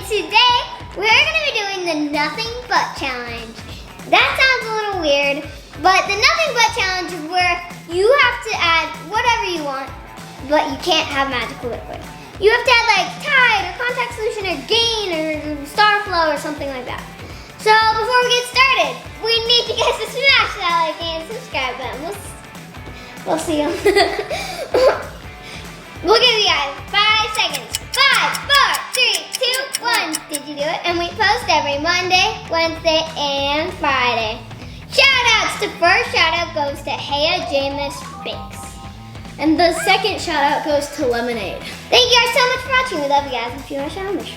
today we're gonna be doing the nothing but challenge. That sounds a little weird, but the nothing but challenge is where you have to add whatever you want, but you can't have magical liquid. You have to add like Tide or contact solution or Gain or Star Flow or something like that. So before we get started, we need you guys to smash that like and subscribe button. We'll see you. We'll give you guys 5 seconds. 5, 4, 3, 2, 1. Did you do it? And we post every Monday, Wednesday, and Friday. Shout outs. The first shout out goes to Haya Jameis Bakes. And the second shout out goes to Lemonade. Thank you guys so much for watching. We love you guys. If you want to shout out, wish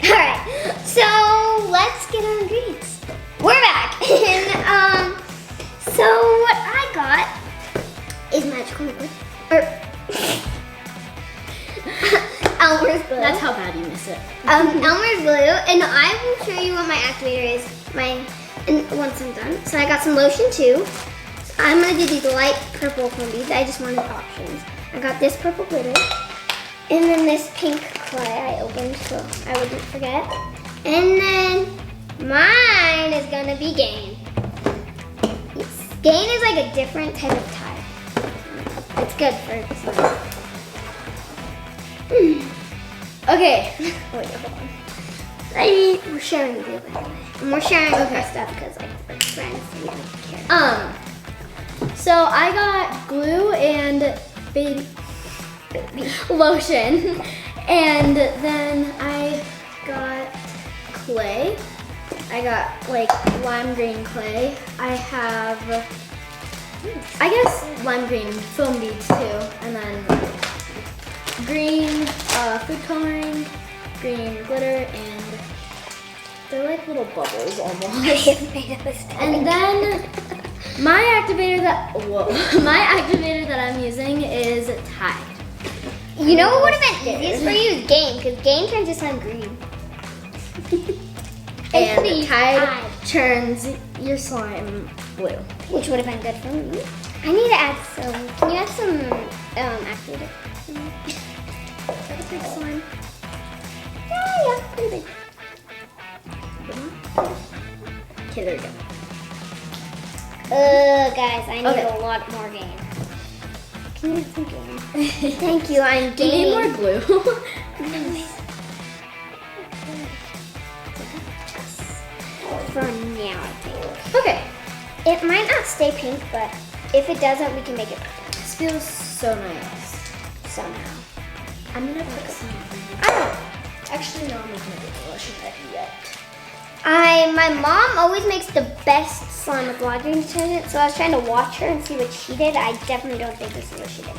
Alright, so let's get our ingredients. We're back. And so what I got is magical liquid. Elmer's glue. That's how bad you miss it. Elmer's glue, and I will show you what my activator is once I'm done. So I got some lotion too. I'm gonna do these light purple foam beads. I just wanted options. I got this purple glitter, and then this pink clay I opened so I wouldn't forget. And then mine is gonna be Gain. Gain is like a different type of tile. It's good for slime. Okay. Wait, hold on. We're sharing the glue, by the way. And we're sharing our stuff because like we're friends, so we don't care. So I got glue and baby lotion, and then I got clay. I got like lime green clay. I have, I guess, lime green foam beads too, and then green food coloring, green glitter, and they're like little bubbles almost. And then my activator that I'm using is Tide. You know what would have been easiest for you is Gain, because Gain turns your slime green. And Tide turns your slime blue. Which would have been good for me. I need to add some. Can you add some activator? Is that a big slime? Yeah, pretty big. Okay, there we go. Guys, I need a lot more Gain. Can you add some Gain? Thank you, I'm Do you gaining. need more glue? For now, I think. Okay. It might not stay pink, but if it doesn't, we can make it purple This feels so nice. somehow. I'm gonna put some. Actually, no, I'm not gonna do the lotion yet. My mom always makes the best slime with laundry detergent, so I was trying to watch her and see what she did. I definitely don't think this is what she did.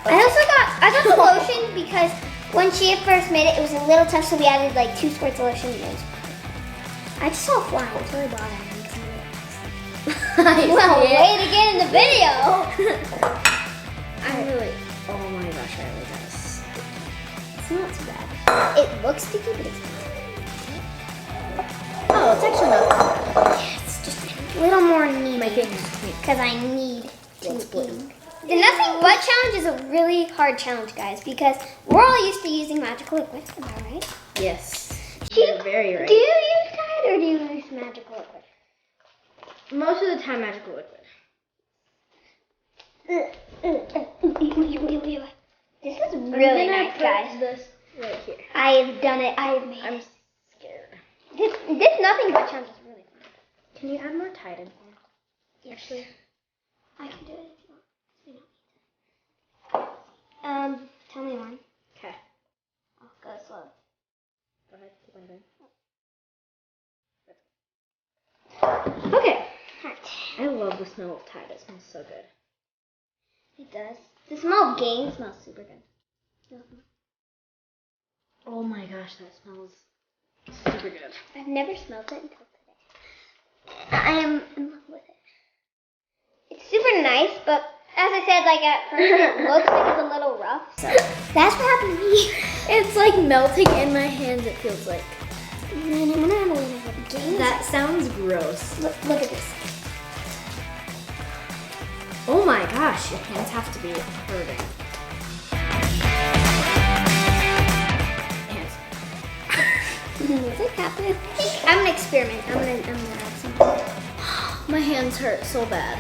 I got the lotion because when she first made it, it was a little tough, so we added like 2 squirts of lotion. And it was perfect. I just saw a fly. It's really bothering me. Well, way to get in the video. Oh my gosh, I really does. It's not too bad. It looks sticky, but it's not. Oh, it's actually not. Yeah, it's just a little more needy. My fingers pink. Because I need to It's blue. ink. The nothing but challenge is a really hard challenge, guys, because we're all used to using magical liquid. Am I right? Yes. You're very right. Do you use Tide or do you use magical liquid? Most of the time, magical liquid. This is really nice, guys. This right here. I have done it. I have made I'm it. scared. This nothing but challenge is really fun. Can you add more Tide in here? Yes. Actually, I can do it if you want. Tell me one. okay. I'll go slow. Go ahead. Keep on going. Okay. Alright. I love the smell of Tide. It smells so good. It does. The smell of Gain smells super good. Oh my gosh, that smells super good. I've never smelled it until today. I am in love with it. It's super nice, but as I said, like at first it looks like it's a little rough. So that's what happened to me. It's like melting in my hands, it feels like. That That sounds gross. look at this. Oh my gosh, your hands have to be hurting. happen. I think I'm gonna experiment. I'm gonna add some. My hands hurt so bad.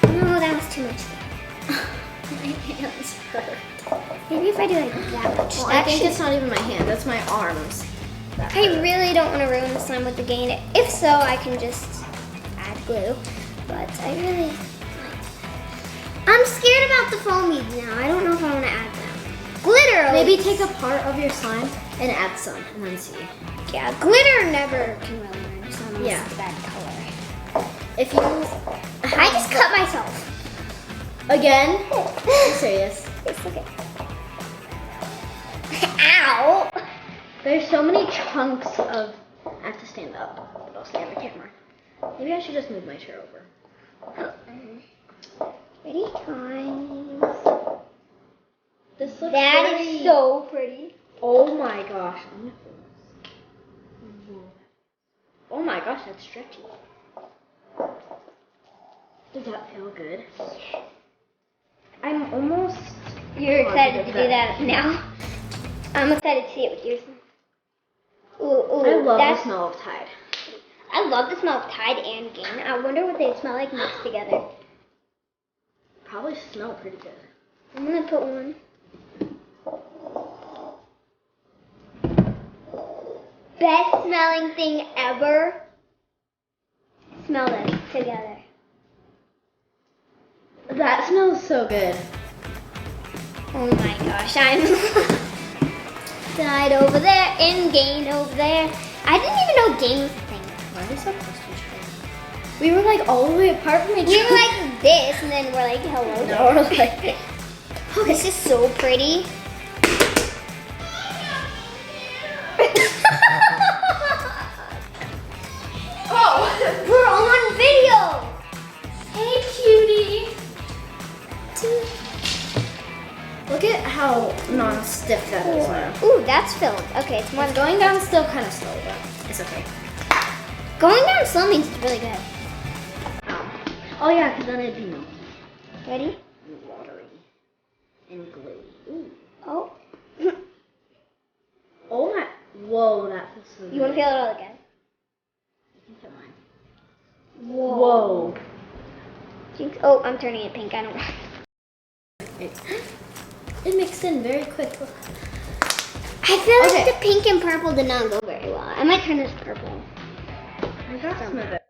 No, that was too much. My hands hurt. Maybe if I do like that much. Well, I think it's not even my hand, that's my arms. I really don't want to ruin the slime with the gain. If so, I can just add glue. But I really I'm scared about the foamies now. I don't know if I want to add them. Glitter. Maybe take a part of your slime and add some and then see. Yeah, glitter never can really ruin some unless Yeah. it's a bad color. If you I just cut myself. again, I'm serious. It's okay. Ow! There's so many chunks of. I have to stand up, but I'll stay on the camera. Maybe I should just move my chair over. Ready? Guys. This looks That pretty. is so pretty. Oh my gosh. I'm gonna film this. Oh my gosh, that's stretchy. Does that feel good? I'm almost. You're excited to do that now. I'm excited to see it with yours. Ooh, I love the that's, smell of Tide. I love the smell of Tide and Gain. I wonder what they smell like mixed together. Probably smell pretty good. I'm gonna put one. Best smelling thing ever. Smell this together. That smells so good. Oh my gosh, I'm Tide over there and Gain over there. I didn't even know Gain was a thing. Why are we so close to each other? We were like all the way apart from each We other. were like this, and then we're like, hello. No, we're like. Oh, this is so pretty. Oh! We're on video. Hey, cutie. Look at how non-stiff that is now. Ooh, that's filled. Okay, it's more. It's going down still kind of slow, but it's okay. Going down slow means it's really good. Oh yeah, because then it'd be milky Ready? and watery and gluey. Ooh. Oh. Oh my! Whoa, that feels so good. You want to feel it all again? I think it might. Whoa. Jinx. Oh, I'm turning it pink. I don't want. It mixed in very quick. I feel like Okay. the pink and purple did not go very well. I might turn this purple. I got some of it.